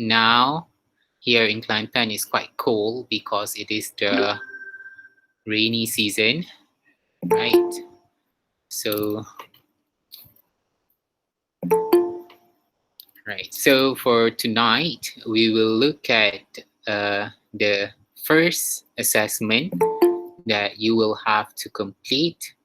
now here in Kelantan is quite cold because it is the rainy season, right? So, right. So for tonight, we will look at the first assessment that you will have to complete.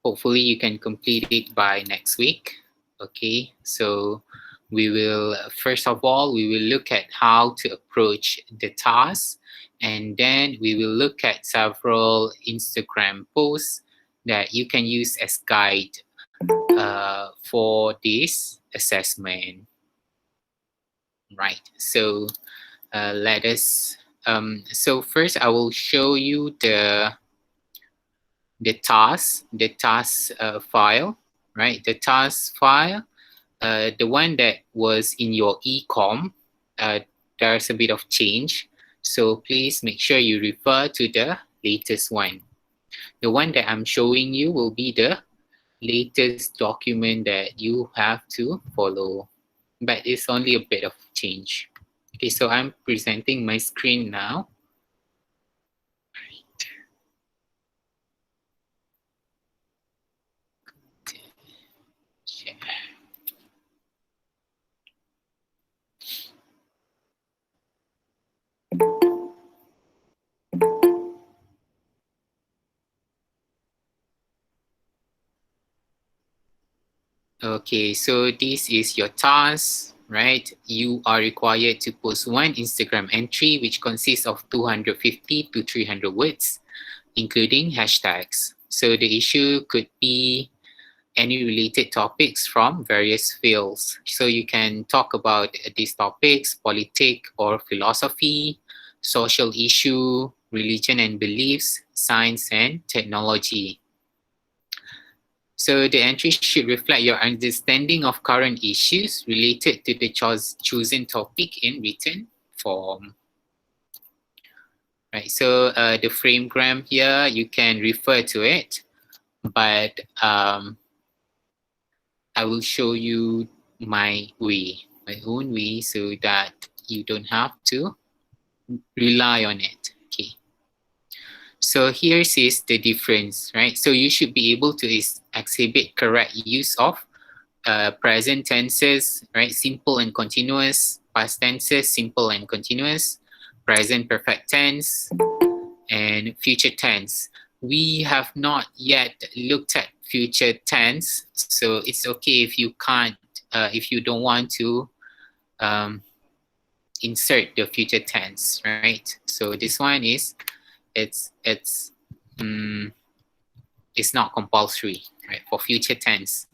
Hopefully, you can complete it by next week. Okay. So we will first of all we will look at how to approach the task, and then we will look at several Instagram posts that you can use as guide for this assessment. Right. So let us. So first, I will show you the task file. Right. The task file. The one that was in your ecom, there's a bit of change. So please make sure you refer to the latest one. The one that I'm showing you will be the latest document that you have to follow, but it's only a bit of change. Okay, so I'm presenting my screen now. Okay, so this is your task, right? You are required to post one Instagram entry which consists of 250 to 300 words, including hashtags. So the issue could be any related topics from various fields. So you can talk about these topics: politics or philosophy, social issue, religion and beliefs, science and technology. So the entry should reflect your understanding of current issues related to the chosen topic in written form. Right, so the framegram here, you can refer to it, but I will show you my own way, so that you don't have to rely on it. Okay. So here's is the difference, right? So you should be able to exhibit correct use of present tenses, right? Simple and continuous, past tenses, simple and continuous, present perfect tense, and future tense. We have not yet looked at future tense, so it's okay if you can't, if you don't want to insert the future tense, right? So this one is, it's not compulsory, right, for future tense.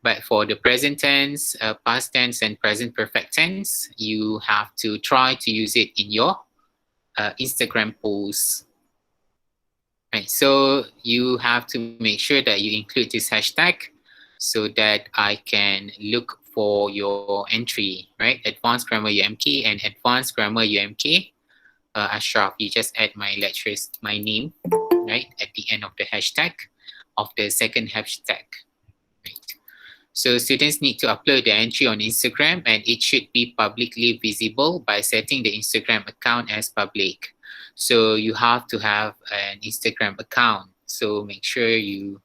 But for the present tense, past tense, and present perfect tense, you have to try to use it in your Instagram posts. Right, so you have to make sure that you include this hashtag so that I can look for your entry, right? Advanced Grammar UMK and Advanced Grammar UMK. Ashraf, you just add my lecturer's, my name, right, at the end of the hashtag, of the second hashtag. Right. So students need to upload the entry on Instagram, and it should be publicly visible by setting the Instagram account as public. So you have to have an Instagram account. So make sure you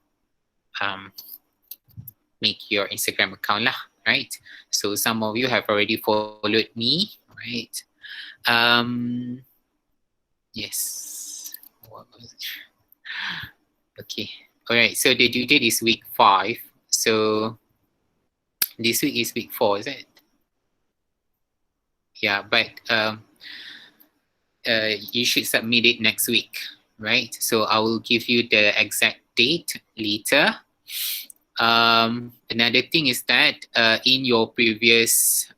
make your Instagram account lah, right? So some of you have already followed me, right? Yes. What was it? Okay. All right. So the due date is week 5. So this week is week 4, is it? Yeah, but you should submit it next week, right? So I will give you the exact date later. Another thing is that in your previous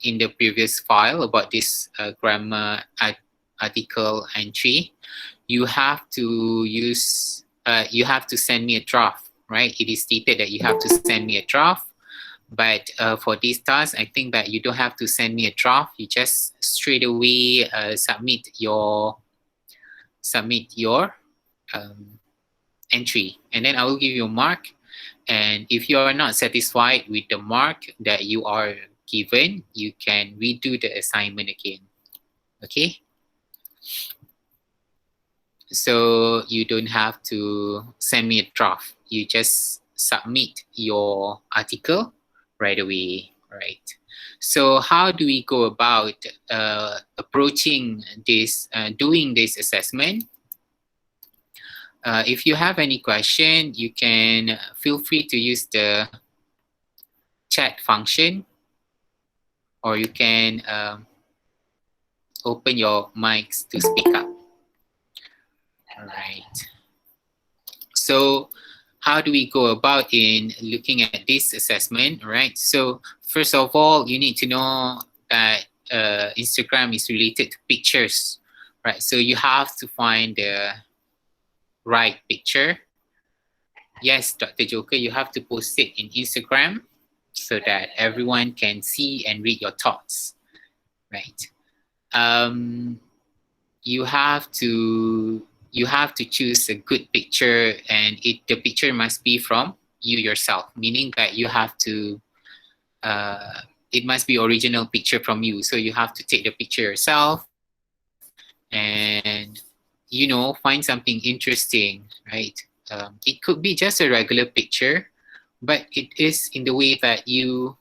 in the previous file about this grammar article entry, you have to use you have to send me a draft, right? It is stated that you have to send me a draft, but for this task, I think that you don't have to send me a draft. You just straight away submit your entry, and then I will give you a mark. And if you are not satisfied with the mark that you are given, you can redo the assignment again. Okay? So you don't have to send me a draft. You just submit your article right away, right? So how do we go about approaching this, doing this assessment? If you have any question, you can feel free to use the chat function, or you can open your mics to speak up. All right. So how do we go about in looking at this assessment, right? So first of all, you need to know that Instagram is related to pictures, right? So you have to find the right picture. Yes, Dr. Joker, you have to post it in Instagram so that everyone can see and read your thoughts, right? You have to choose a good picture, and the picture must be from you yourself, meaning that you have to it must be original picture from you. So you have to take the picture yourself and find something interesting, right? It could be just a regular picture, but it is in the way that you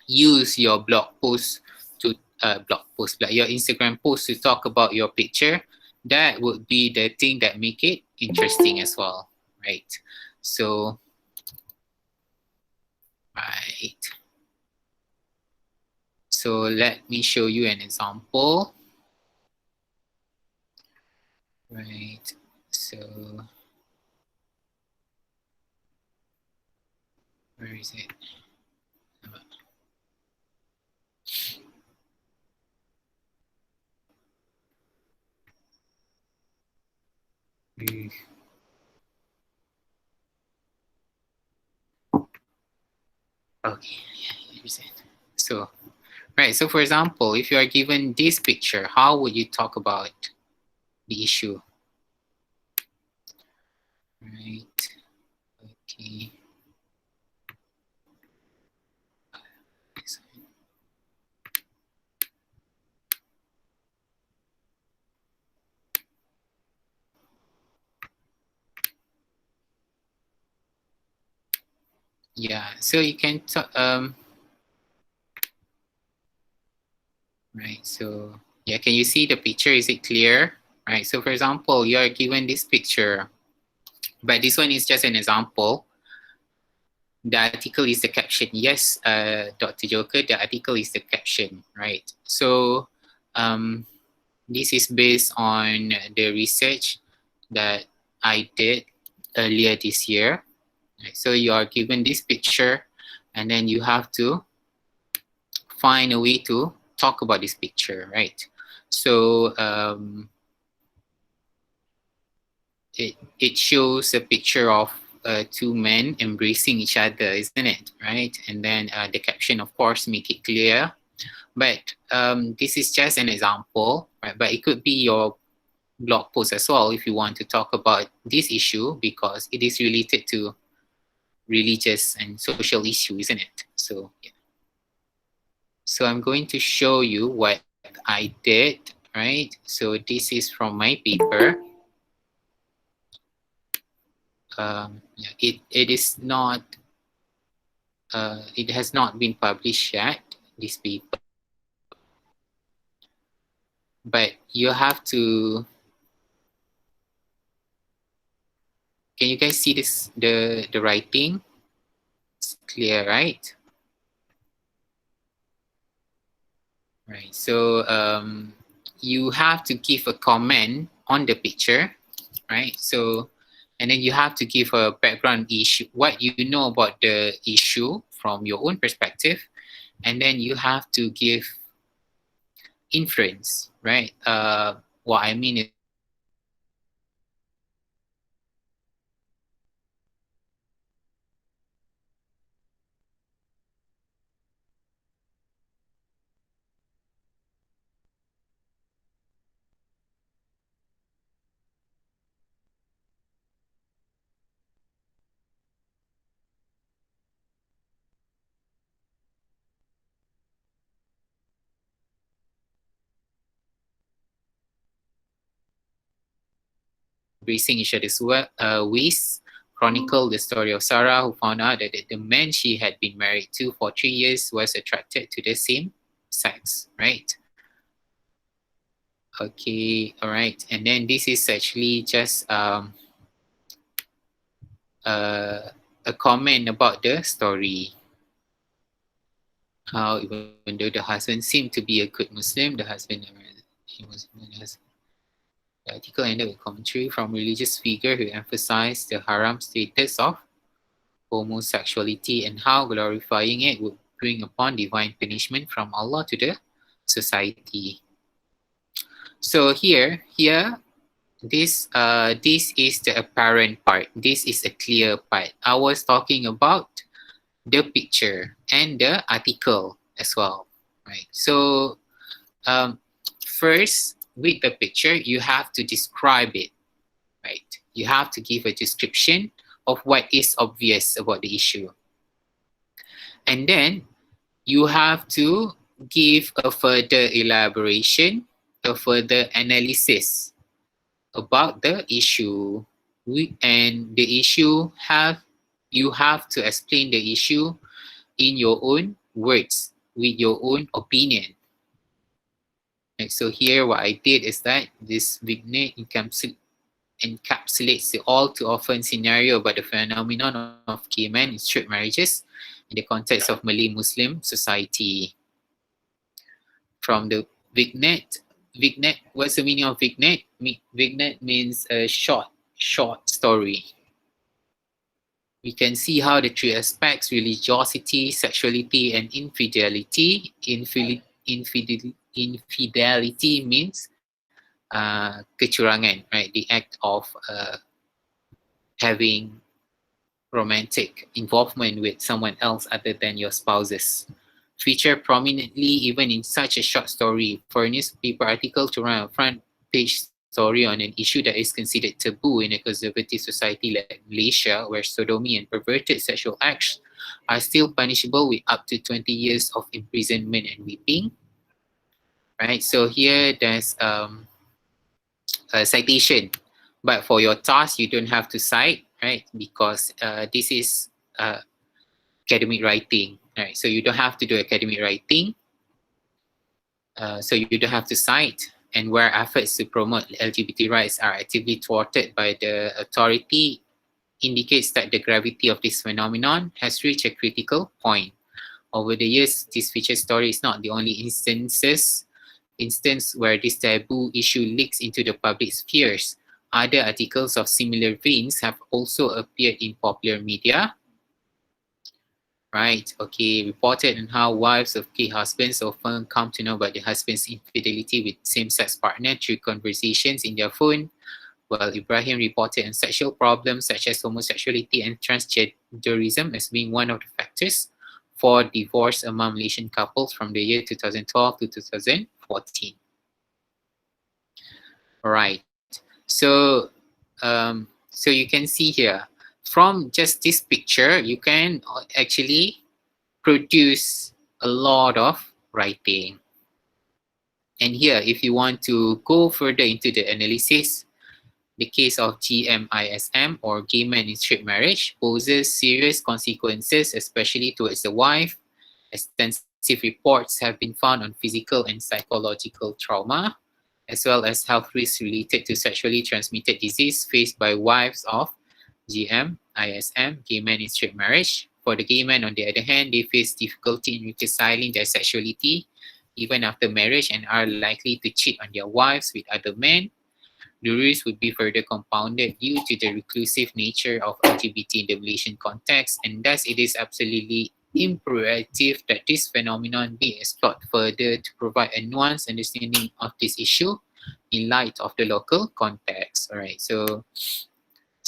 use your blog post to like your Instagram post to talk about your picture. That would be the thing that make it interesting as well, right? So, right. So let me show you an example. Right. So where is it? Okay, here's it. So, right. So for example, if you are given this picture, how would you talk about the issue? Right. Okay. Yeah. So you can talk. Right. So yeah, can you see the picture? Is it clear? Right. So for example, you are given this picture, but this one is just an example. The article is the caption. Yes, Dr. Joker, the article is the caption, right? So this is based on the research that I did earlier this year. Right? So you are given this picture, and then you have to find a way to talk about this picture, right? So it shows a picture of two men embracing each other, isn't it? Right? And then the caption, of course, make it clear. But this is just an example, right? But it could be your blog post as well if you want to talk about this issue, because it is related to religious and social issue, isn't it? So, yeah. So I'm going to show you what I did, right? So this is from my paper. Yeah, it is not, it has not been published yet, this paper. But you have to, can you guys see this, the writing? It's clear, right? Right, so you have to give a comment on the picture, right? So, and then you have to give a background issue, what you know about the issue from your own perspective, and then you have to give inference, right? What I mean is embracing each other's ways, chronicle the story of Sarah, who found out that the man she had been married to for 3 years was attracted to the same sex, right? Okay, all right. And then this is actually just a comment about the story. How even though the husband seemed to be a good Muslim, the husband the article ended with commentary from religious figure who emphasized the haram status of homosexuality and how glorifying it would bring upon divine punishment from Allah to the society. So here, this is the apparent part. This is a clear part. I was talking about the picture and the article as well, right? So first, with the picture, you have to describe it, right? You have to give a description of what is obvious about the issue. And then you have to give a further elaboration, a further analysis about the issue. And the issue you have to explain the issue in your own words, with your own opinion. And so here what I did is that this vignette encapsulates the all too often scenario about the phenomenon of gay men in straight marriages in the context of Malay Muslim society. From the vignette, what's the meaning of vignette? Vignette means a short story. We can see how the three aspects, religiosity, sexuality, and infidelity. Infidelity means kecurangan, right? The act of having romantic involvement with someone else other than your spouses. Feature prominently even in such a short story. For a newspaper article to run a front page story on an issue that is considered taboo in a conservative society like Malaysia, where sodomy and perverted sexual acts are still punishable with up to 20 years of imprisonment and whipping. Right, so here there's a citation, but for your task you don't have to cite, right? Because this is academic writing, right? So you don't have to do academic writing. So you don't have to cite. And where efforts to promote LGBT rights are actively thwarted by the authority, indicates that the gravity of this phenomenon has reached a critical point. Over the years, this feature story is not the only instance where this taboo issue leaks into the public spheres. Other articles of similar veins have also appeared in popular media. Right, okay, reported on how wives of gay husbands often come to know about the husband's infidelity with same-sex partner through conversations in their phone, while Ibrahim reported on sexual problems such as homosexuality and transgenderism as being one of the factors for divorce among Malaysian couples from the year 2012 to 2014. All right, so you can see here, from just this picture, you can actually produce a lot of writing. And here, if you want to go further into the analysis, the case of GMISM, or gay men in straight marriage, poses serious consequences, especially towards the wife. Extensive reports have been found on physical and psychological trauma, as well as health risks related to sexually transmitted disease faced by wives of GMISM, gay men in straight marriage. For the gay men, on the other hand, they face difficulty in reconciling their sexuality even after marriage and are likely to cheat on their wives with other men. The risk would be further compounded due to the reclusive nature of LGBT in the Malaysian context, and thus it is absolutely imperative that this phenomenon be explored further to provide a nuanced understanding of this issue in light of the local context. All right, so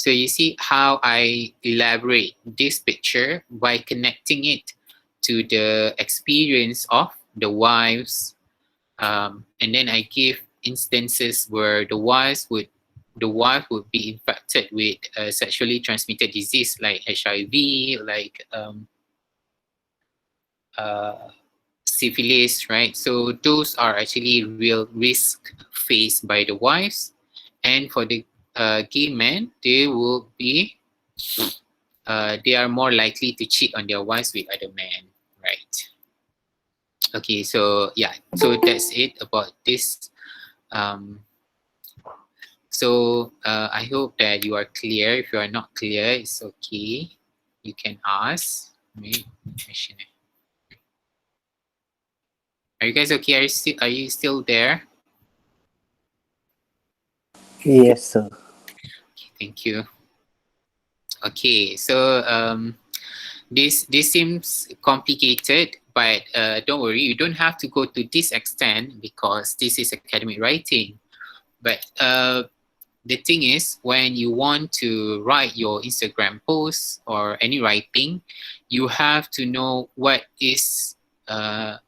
you see how I elaborate this picture by connecting it to the experience of the wives, and then I give instances where the wife would be infected with sexually transmitted disease like HIV, like syphilis, right? So those are actually real risk faced by the wives. And for the gay men, they will be they are more likely to cheat on their wives with other men, right? Okay, so yeah, so that's it about this. I hope that you are clear. If you are not clear, it's okay. You can ask. Are you guys okay? Are you still there? Yes, sir. Okay, thank you. Okay, so this seems complicated, but don't worry, you don't have to go to this extent because this is academic writing. But the thing is, when you want to write your Instagram post or any writing, you have to know what is the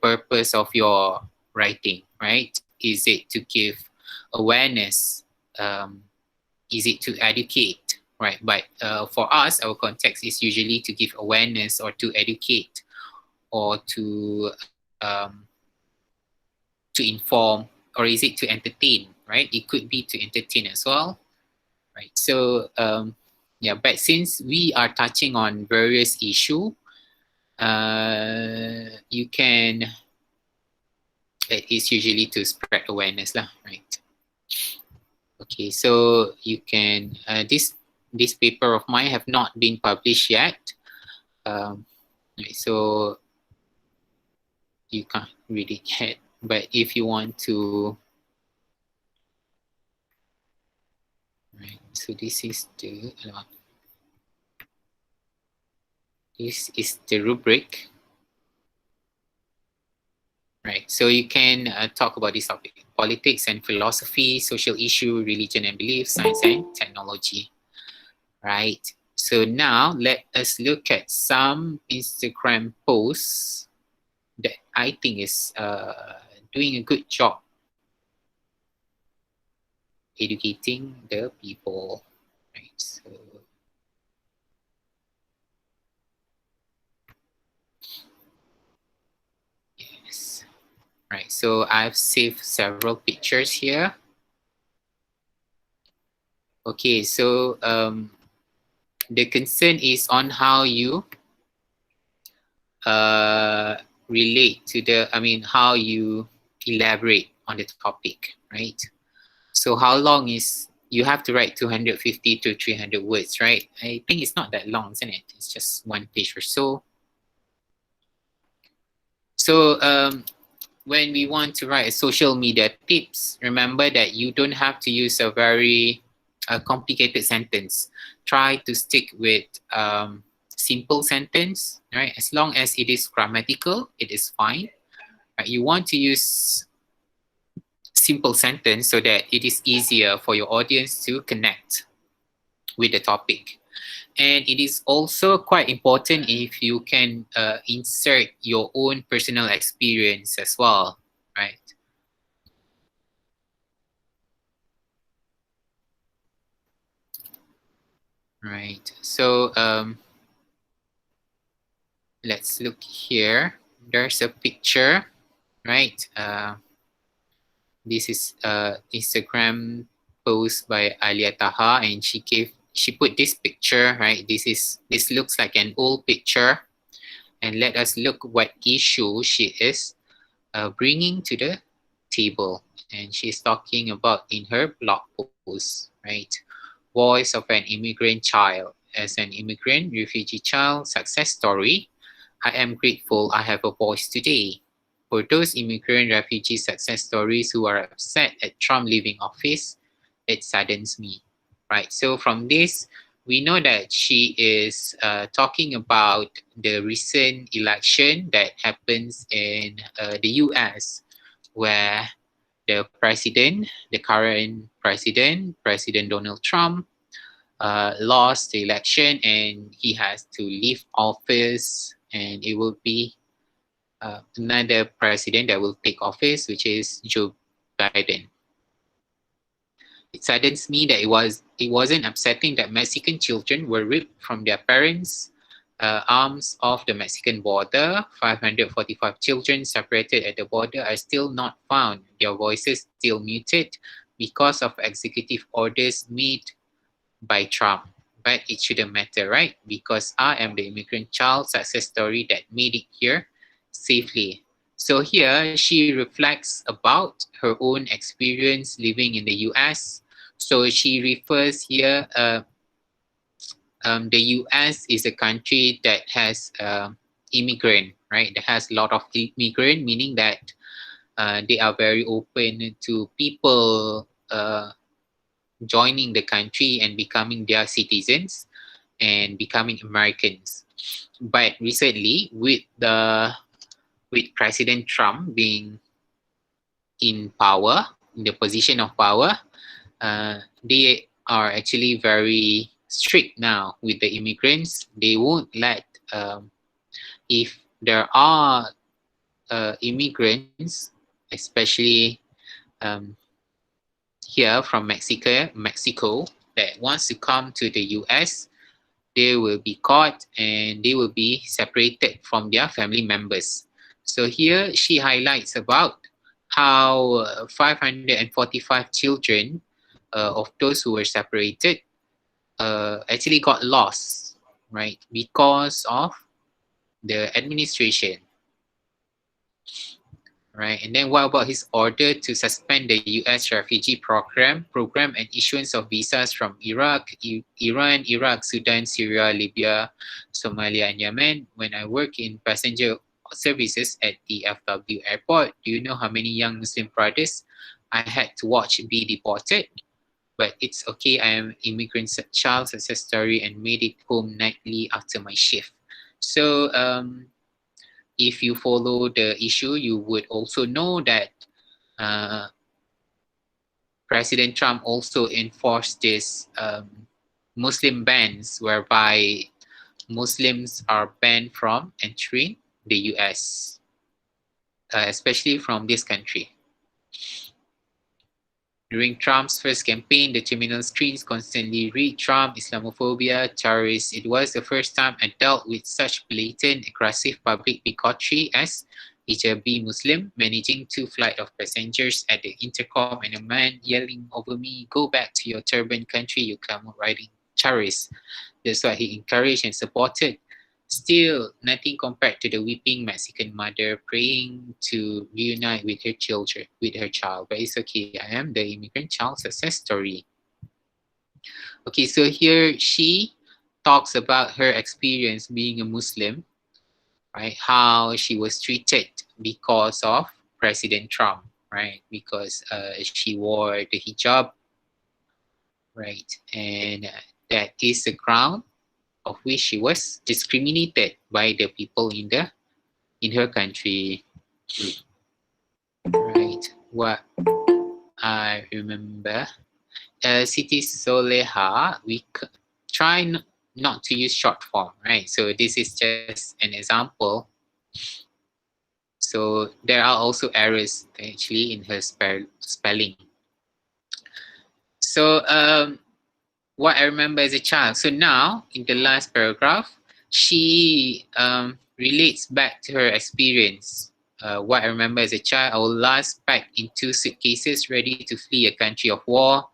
purpose of your writing, right? Is it to give awareness? Is it to educate, right? But for us, our context is usually to give awareness or to educate or to inform, or is it to entertain, right? It could be to entertain as well, right? So yeah, but since we are touching on various issue, you can, it is usually to spread awareness lah, right? Okay, so you can this paper of mine have not been published yet, right, so you can't read it yet. But if you want to, right, so this is the rubric, right? So you can talk about this topic: politics and philosophy, social issue, religion and belief, science and technology, right? So now let us look at some Instagram posts that I think is doing a good job educating the people, right? So yes, right. So I've saved several pictures here. Okay, so the concern is on how you relate to the, I mean, how you elaborate on the topic, right? So how long is, you have to write 250 to 300 words, right? I think it's not that long, isn't it? It's just one page or so. So when we want to write a social media tips, remember that you don't have to use a very complicated sentence. Try to stick with simple sentence, right? As long as it is grammatical, it is fine. Right? You want to use simple sentence so that it is easier for your audience to connect with the topic. And it is also quite important if you can insert your own personal experience as well, right? Right. So let's look here. There's a picture, right? This is Instagram post by Alia Taha, and she put this picture, right? This looks like an old picture, and let us look what issue she is bringing to the table. And she's talking about in her blog post, right? Voice of an immigrant child. As an immigrant refugee child success story, I am grateful I have a voice today. For those immigrant refugee success stories who are upset at Trump leaving office, it saddens me, right? So from this, we know that she is talking about the recent election that happens in the US, where the president, the current president, President Donald Trump, lost the election and he has to leave office, and it will be another president that will take office, which is Joe Biden. It saddens me that it wasn't upsetting that Mexican children were ripped from their parents' arms off the Mexican border. 545 children separated at the border are still not found. Their voices still muted. because of executive orders made by Trump. But it shouldn't matter, right? Because I am the immigrant child success story that made it here safely. So here she reflects about her own experience living in the US. So she refers here, the US is a country that has immigrant, right? That has a lot of immigrant, meaning that they are very open to people joining the country and becoming their citizens and becoming Americans. But recently, with President Trump being in power, in the position of power, they are actually very strict now with the immigrants. They won't let, if there are immigrants, especially um, here from Mexico, that wants to come to the US, they will be caught and they will be separated from their family members. So here she highlights about how 545 children of those who were separated actually got lost, right, because of the administration, right? And then what about his order to suspend the U.S. refugee program and issuance of visas from Iraq, Iran, Iraq, Sudan, Syria, Libya, Somalia, and Yemen? When I work in passenger services at the FW airport, do you know how many young Muslim brothers I had to watch be deported? But it's okay, I am immigrant child success story and made it home nightly after my shift. So if you follow the issue, you would also know that uh, President Trump also enforced this Muslim bans, whereby Muslims are banned from entering the US, especially from this country. During Trump's first campaign, the terminal screens constantly read Trump, Islamophobia, terrorists. It was the first time I dealt with such blatant, aggressive public bigotry as hijabi Muslim, managing 2 flights of passengers at the intercom and a man yelling over me, "Go back to your turban country, you camel riding terrorists." That's what he encouraged and supported. Still, nothing compared to the weeping Mexican mother praying to reunite with her children, with her child. But it's okay. I am the immigrant child success story. Okay, so here she talks about her experience being a Muslim, right? How she was treated because of President Trump, right? Because she wore the hijab, right? And that is the ground of which she was discriminated by the people in her country. Right. What I remember, Siti Soleha, we try not to use short form, right? So this is just an example. So there are also errors actually in her spelling. So what I remember as a child. So now in the last paragraph, she relates back to her experience. What I remember as a child, I was last packed in 2 suitcases ready to flee a country of war.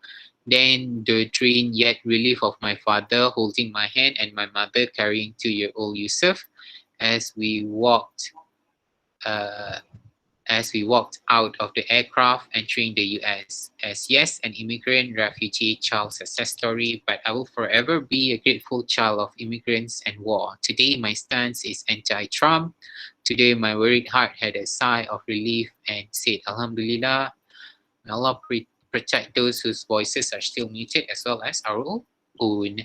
Then the drain yet relief of my father holding my hand and my mother carrying 2-year-old Yusuf as we walked uh, out of the aircraft entering the US. As yes, an immigrant refugee child success story, but I will forever be a grateful child of immigrants and war. Today, my stance is anti-Trump. Today, my worried heart had a sigh of relief and said, Alhamdulillah, may Allah protect those whose voices are still muted as well as our own.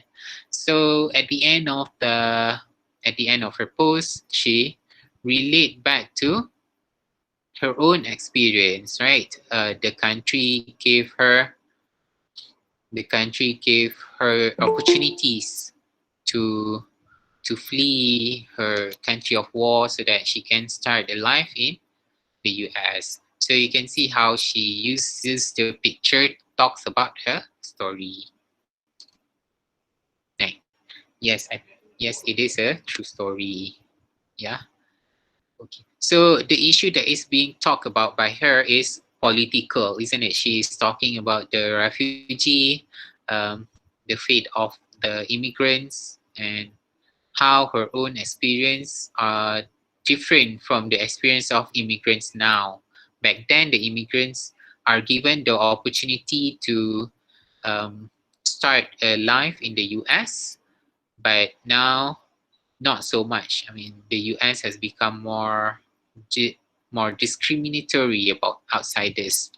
So at the end of her post, she relate back to her own experience, right? The country gave her opportunities to flee her country of war so that she can start a life in the US. So you can see how she uses the picture, talks about her story. Right. Yes, yes, it is a true story. Yeah. Okay. So the issue that is being talked about by her is political, isn't it? She's talking about the refugee, the fate of the immigrants, and how her own experience are different from the experience of immigrants now. Back then, the immigrants are given the opportunity to start a life in the US, but now not so much. I mean, the US has become more discriminatory about outsiders,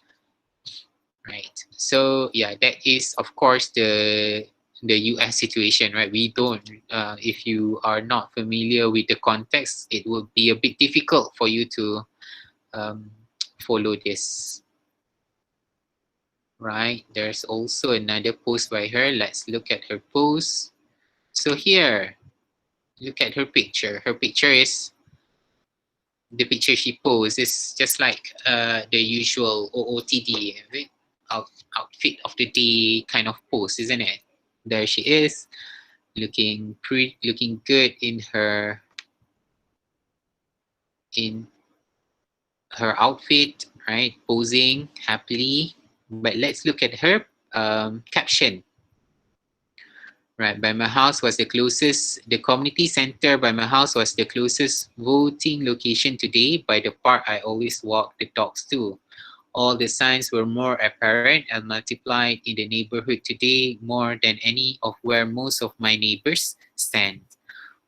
right? So yeah, that is of course the US situation, right? We don't, if you are not familiar with the context, it will be a bit difficult for you to um, follow this, right? There's also another post by her. Let's look at her post. So here, look at her picture. Her picture is the picture she posed is just like the usual OOTD, Out, outfit of the day kind of pose, isn't it? There she is, looking good in her outfit, right? Posing happily. But let's look at her caption. Right, by my house was the closest, the community center by my house was the closest voting location today. By the park, I always walk the dogs to. All the signs were more apparent and multiplied in the neighborhood today more than any of where most of my neighbors stand.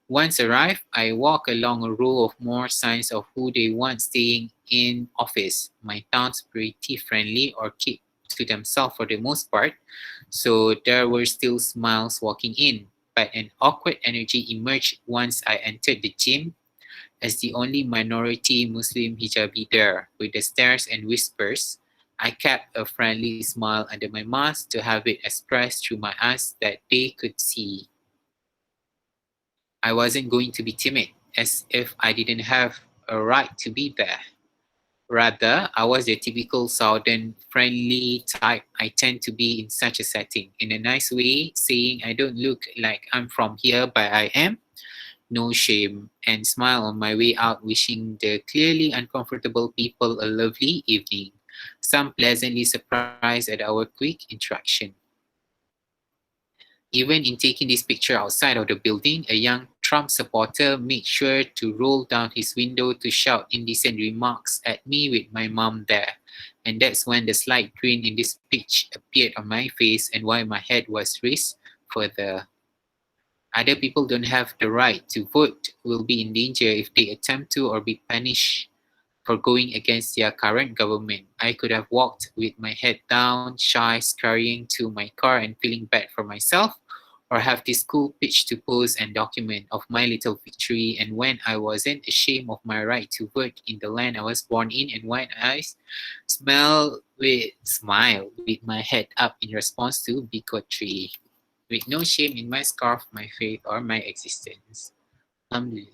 Once arrived, I walk along a row of more signs of who they want staying in office. My town's pretty friendly or keep to themselves for the most part, so there were still smiles walking in. But an awkward energy emerged once I entered the gym as the only minority Muslim hijabi there. With the stares and whispers, I kept a friendly smile under my mask to have it expressed through my eyes that they could see. I wasn't going to be timid, as if I didn't have a right to be there. Rather, I was the typical southern friendly type I tend to be in such a setting. In a nice way, saying I don't look like I'm from here, but I am, no shame, and smile on my way out, wishing the clearly uncomfortable people a lovely evening. Some pleasantly surprised at our quick interaction. Even in taking this picture outside of the building, a young Trump supporter made sure to roll down his window to shout indecent remarks at me with my mom there. And that's when the slight grin in this pitch appeared on my face and why my head was raised further. Other people don't have the right to vote, will be in danger if they attempt to or be punished for going against their current government. I could have walked with my head down, shy, scurrying to my car and feeling bad for myself, or have this cool pitch to pose and document of my little victory and when I wasn't ashamed of my right to vote in the land I was born in and when I smile with my head up in response to bigotry with no shame in my scarf, my faith, or my existence. Alhamdulillah,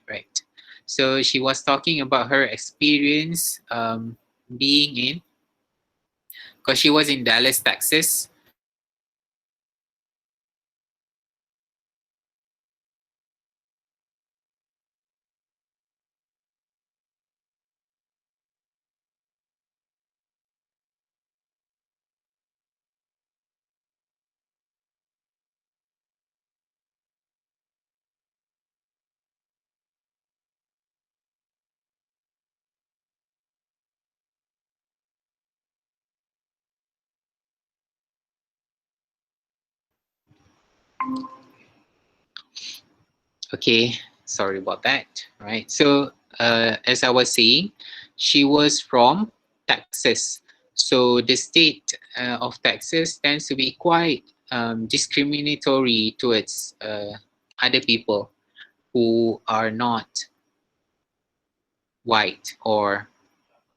right? So she was talking about her experience being in, because she was in Dallas, Texas. Okay, sorry about that. Right. So as I was saying, she was from Texas. So the state of Texas tends to be quite discriminatory towards other people who are not white or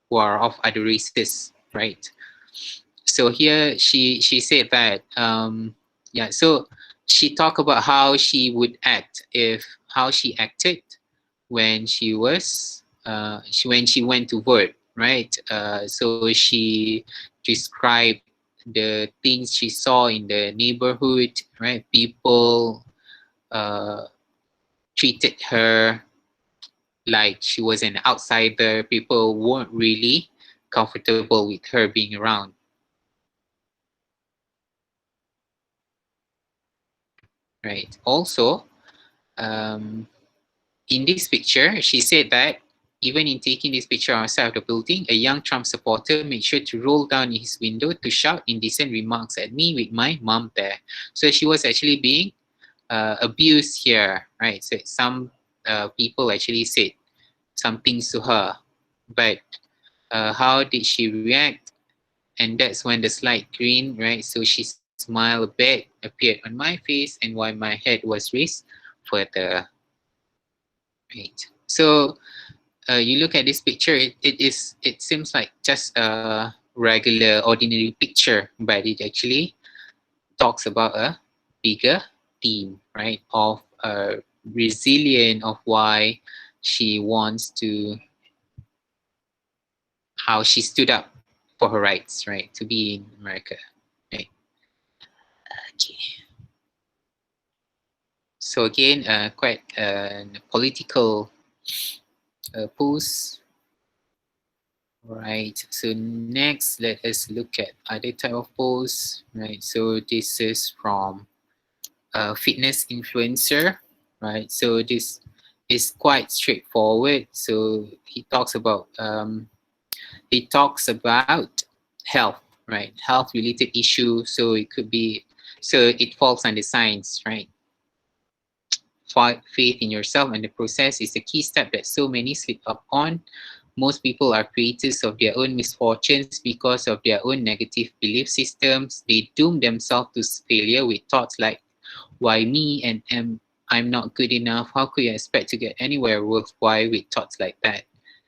who are of other races, right? So here she said that yeah, so she talked about how she would act if how she acted when she was when she went to work, right? So she described the things she saw in the neighborhood, right? People uh, treated her like she was an outsider. People weren't really comfortable with her being around. Right. Also, in this picture, she said that even in taking this picture outside of the building, a young Trump supporter made sure to roll down his window to shout indecent remarks at me with my mom there. So she was actually being abused here, right? So some people actually said some things to her, but how did she react? And that's when the slight grin, right? So she smiled a bit, appeared on my face, and while my head was raised further, right? So you look at this picture, it seems like just a regular, ordinary picture, but it actually talks about a bigger theme, right? Of resilient, of why she wants to, how she stood up for her rights, right? To be in America, right? Okay. So again, quite a political post. Right. So next, let us look at other type of posts. Right. So this is from a fitness influencer. Right. So this is quite straightforward. So he talks about health. Right. Health related issue. So it could be, so it falls under science. Right. Faith in yourself and the process is a key step that so many slip up on. Most people are creators of their own misfortunes because of their own negative belief systems. They doom themselves to failure with thoughts like, why me, and I'm not good enough? How could you expect to get anywhere worthwhile with thoughts like that?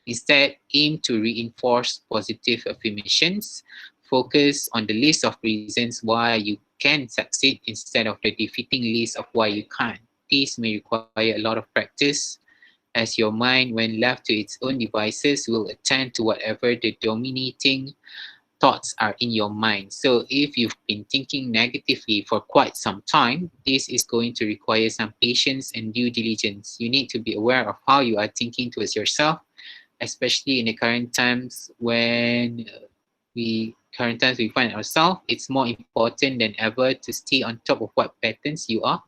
Instead, aim to reinforce positive affirmations. Focus on the list of reasons why you can succeed instead of the defeating list of why you can't. This may require a lot of practice, as your mind, when left to its own devices, will attend to whatever the dominating thoughts are in your mind. So if you've been thinking negatively for quite some time, this is going to require some patience and due diligence. You need to be aware of how you are thinking towards yourself, especially in the current times when we find ourselves. It's more important than ever to stay on top of what patterns you are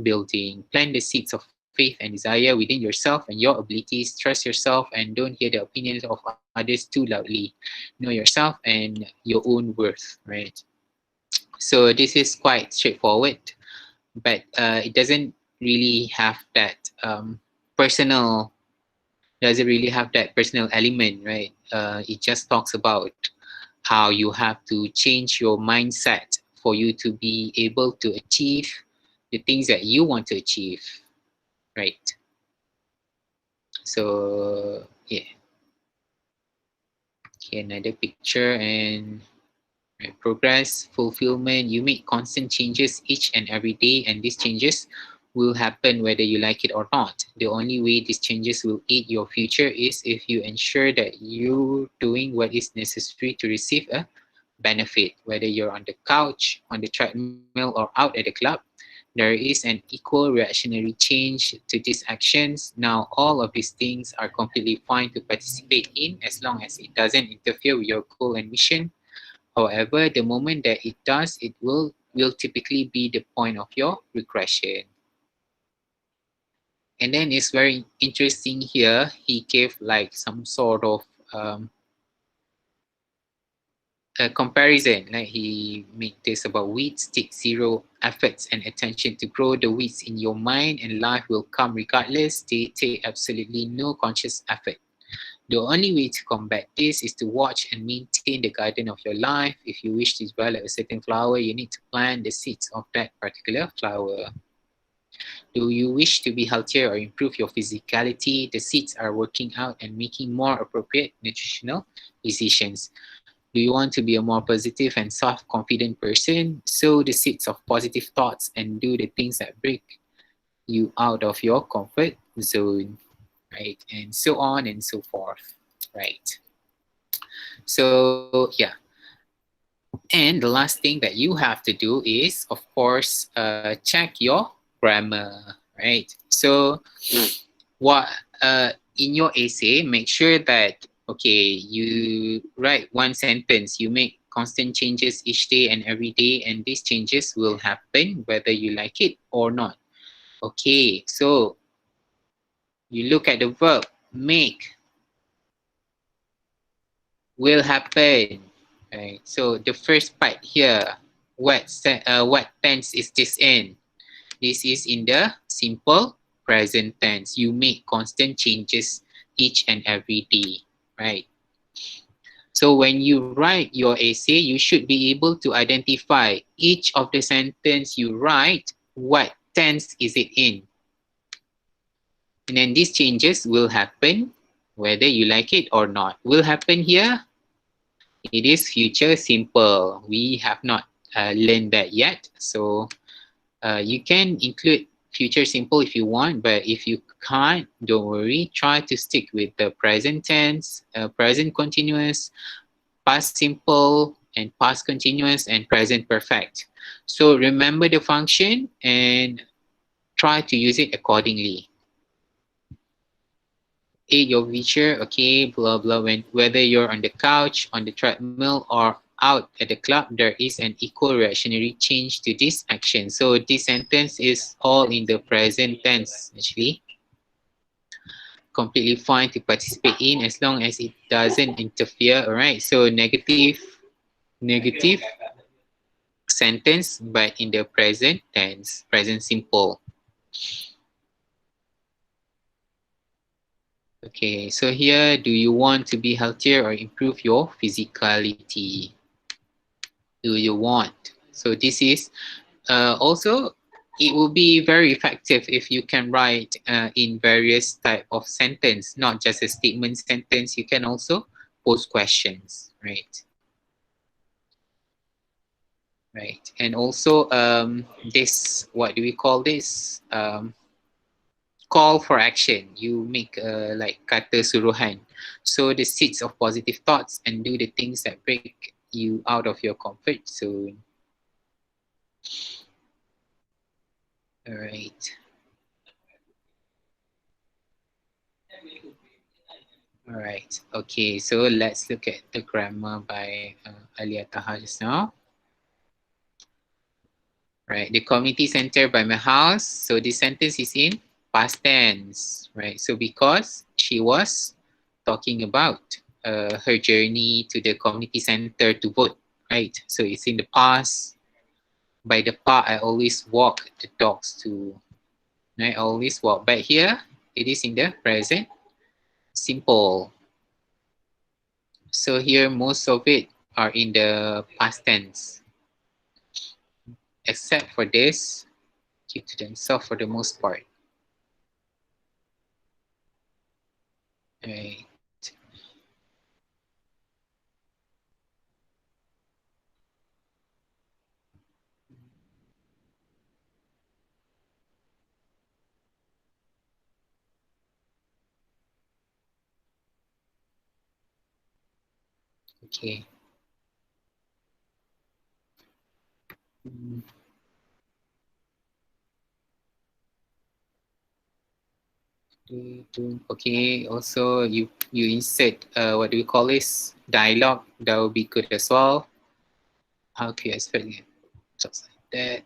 building. Plant the seeds of faith and desire within yourself and your abilities. Trust yourself and don't hear the opinions of others too loudly. Know yourself and your own worth, right? So this is quite straightforward, but it doesn't really have that personal, doesn't really have that personal element, right? It just talks about how you have to change your mindset for you to be able to achieve the things that you want to achieve, right? So yeah, okay, another picture, and right, progress, fulfillment. You make constant changes each and every day, and these changes will happen whether you like it or not. The only way these changes will aid your future is if you ensure that you're doing what is necessary to receive a benefit, whether you're on the couch, on the treadmill, or out at the club. There is an equal reactionary change to these actions. Now, all of these things are completely fine to participate in as long as it doesn't interfere with your goal and mission. However, the moment that it does, it will typically be the point of your regression. And then it's very interesting here. He gave like some sort of a comparison. Like he made this about weeds take zero efforts and attention to grow the weeds in your mind, and life will come regardless. They take absolutely no conscious effort. The only way to combat this is to watch and maintain the garden of your life. If you wish to develop a certain flower, you need to plant the seeds of that particular flower. Do you wish to be healthier or improve your physicality? The seeds are working out and making more appropriate nutritional decisions. Do you want to be a more positive and self-confident person? Sow the seeds of positive thoughts and do the things that break you out of your comfort zone, right? And so on and so forth, right? So yeah. And the last thing that you have to do is, of course, check your grammar, right? So what in your essay, make sure that Okay, you write one sentence. You make constant changes each day and every day, and these changes will happen whether you like it or not. Okay, so you look at the verb make, will happen. Right. So the first part here, what tense is this in? This is in the simple present tense. You make constant changes each and every day, right? So when you write your essay, you should be able to identify each of the sentence you write, what tense is it in. And then these changes will happen whether you like it or not. Will happen here. It is future simple. We have not learned that yet. So you can include future simple if you want, but if you can't, don't worry. Try to stick with the present tense, present continuous, past simple, and past continuous, and present perfect. So remember the function and try to use it accordingly. Aid your feature, okay, blah blah. Whether you're on the couch, on the treadmill, or out at the club, there is an equal reactionary change to this action. So this sentence is all in the present tense actually. Completely fine to participate in as long as it doesn't interfere. All right. So negative sentence, but in the present tense, present simple. Okay, so here, do you want to be healthier or improve your physicality? Do you want? So this is also, it will be very effective if you can write in various type of sentence, not just a statement sentence. You can also pose questions, right? Right, and also this, what do we call this? Call for action. You make like kata suruhan. So the seeds of positive thoughts and do the things that break you out of your comfort zone. All right. All right. Okay. So let's look at the grammar by Alia Taha just now. Right. The community center by my house. So this sentence is in past tense. Right. So because she was talking about her journey to the community center to vote. Right. So it's in the past. By the park, I always walk the dogs to. I always walk. But here, it is in the present simple. So here, most of it are in the past tense, except for this, keep to themselves for the most part. Right. Okay. Okay. Also, you insert what do we call this, dialogue? That would be good as well. How can you expect it? Just like that.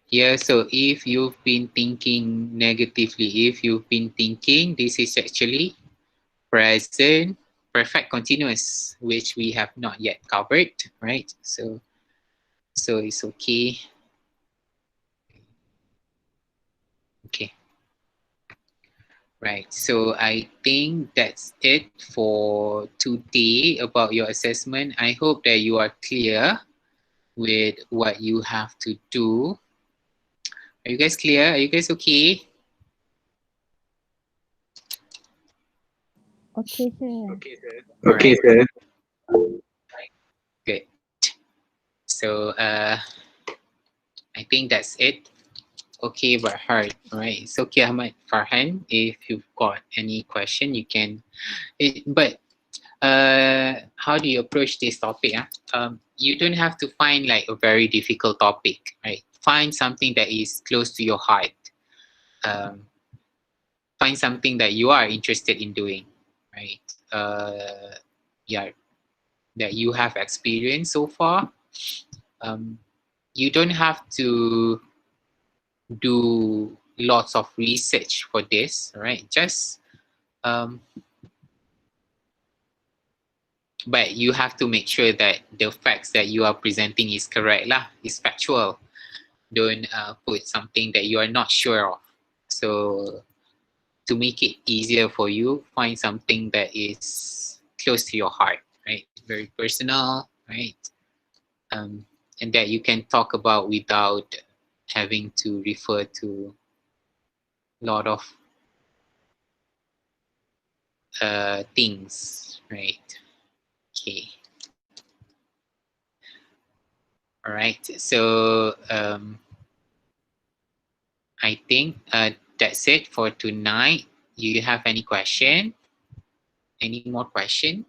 Yeah, so if you've been thinking negatively, if you've been thinking, this is actually present perfect continuous, which we have not yet covered, right? So it's okay. Okay. Right. So I think that's it for today about your assessment. I hope that you are clear with what you have to do. Are you guys clear? Are you guys okay? Okay, sir. Okay, sir. Good. So I think that's it. Okay, Farhan. All right. It's okay, Ahmad. Farhan, if you've got any question, you can. But how do you approach this topic? You don't have to find like a very difficult topic, right? Find something that is close to your heart. Um, find something that you are interested in doing, right? Yeah, that you have experienced so far. You don't have to do lots of research for this, right? Just but you have to make sure that the facts that you are presenting is correct lah, is factual. Don't put something that you are not sure of. So to make it easier for you, find something that is close to your heart, right? Very personal, right? And that you can talk about without having to refer to a lot of things, right? Okay. All right. So I think that's it for tonight. Do you have any question? Any more question?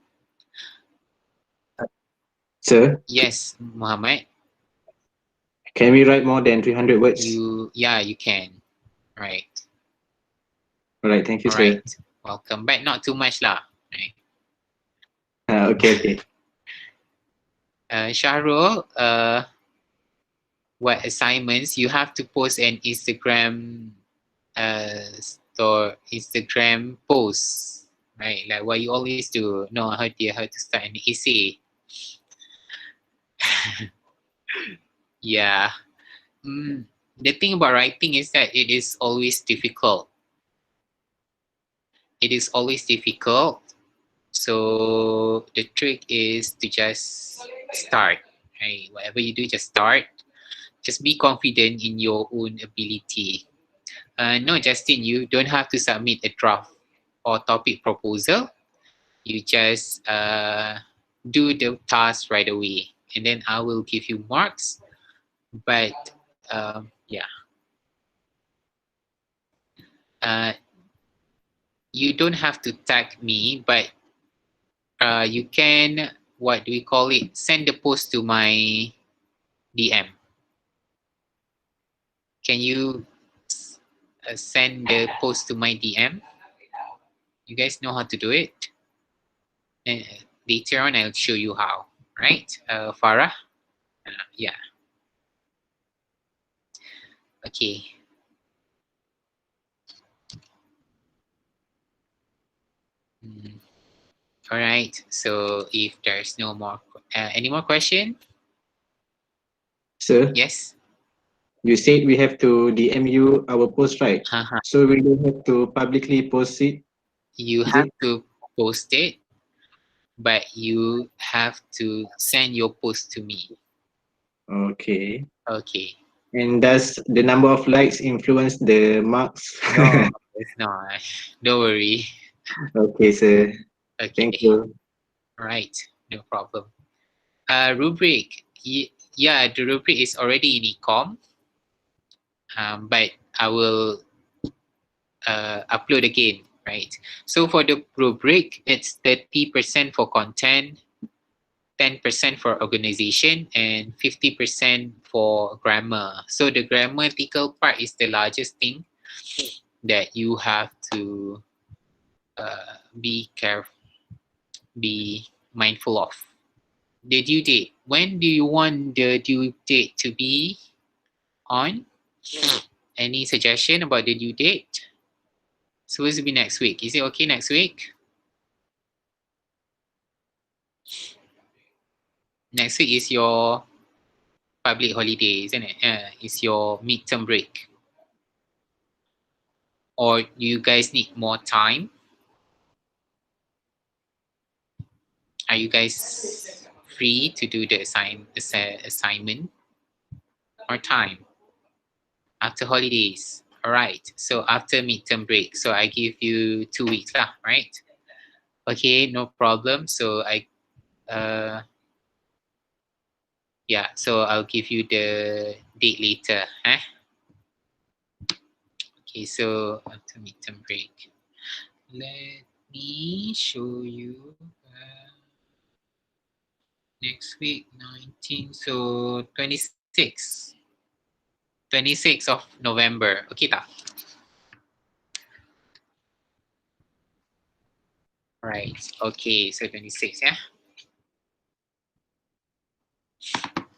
Sir, Yes, Muhammad. can we write more than 300 words? Yeah, you can. Right. All right, thank you, All sir. right. Welcome, but not too much lah. Right. Okay. Shahrul, what assignments you have to post an Instagram Instagram post, right? Like what you always do. No, how to start an essay. Yeah. The thing about writing is that it is always difficult. It is always difficult. So the trick is to just start, right? Whatever you do, just start. Just be confident in your own ability. No, Justin, you don't have to submit a draft or topic proposal. You just do the task right away, and then I will give you marks. But yeah, you don't have to tag me, but you can, what do we call it? Send the post to my DM. Can you send the post to my DM? You guys know how to do it? And later on, I'll show you how, right? Farah? Yeah. Okay. All right. So if there's no more, any more question? Sir, Yes. you said we have to DM you our post, right? So we don't have to publicly post it? You have to post it, but you have to send your post to me. Okay. Okay. And does the number of likes influence the marks? No, it's not. Don't worry. Okay, sir. Okay. Thank you. Right. No problem. Rubric. Yeah, the rubric is already in Ecom. But I will upload again, right? So for the rubric, it's 30% for content, 10% for organization, and 50% for grammar. So the grammatical part is the largest thing that you have to be careful, be mindful of. The due date. When do you want the due date to be on? Any suggestion about the due date? Supposed to be next week. Is it okay next week? Next week is your public holiday, isn't it? It's your midterm break. Or you guys need more time? Are you guys free to do the assignment? Or time? After holidays. All right. So after midterm break. So I give you 2 weeks lah, right? Okay, no problem. So yeah, so I'll give you the date later. Okay, so after midterm break. Let me show you next week, 19, so 26. 26 of November. Okay tak? Right. Okay. So 26, yeah.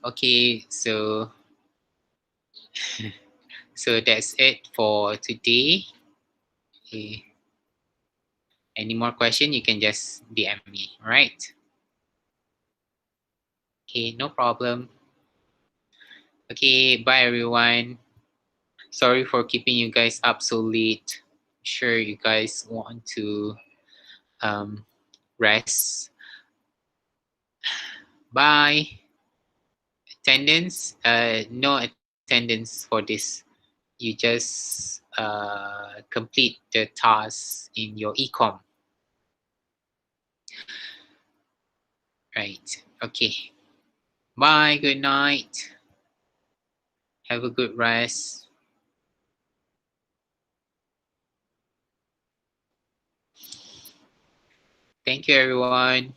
Okay. So that's it for today. Okay. Any more question? You can just DM me. Right. Okay. No problem. Okay. Bye, everyone. Sorry for keeping you guys up so late. Sure, you guys want to rest. Bye. Attendance, no attendance for this. You just complete the task in your ecom. Right. Okay. Bye. Good night. Have a good rest. Thank you, everyone.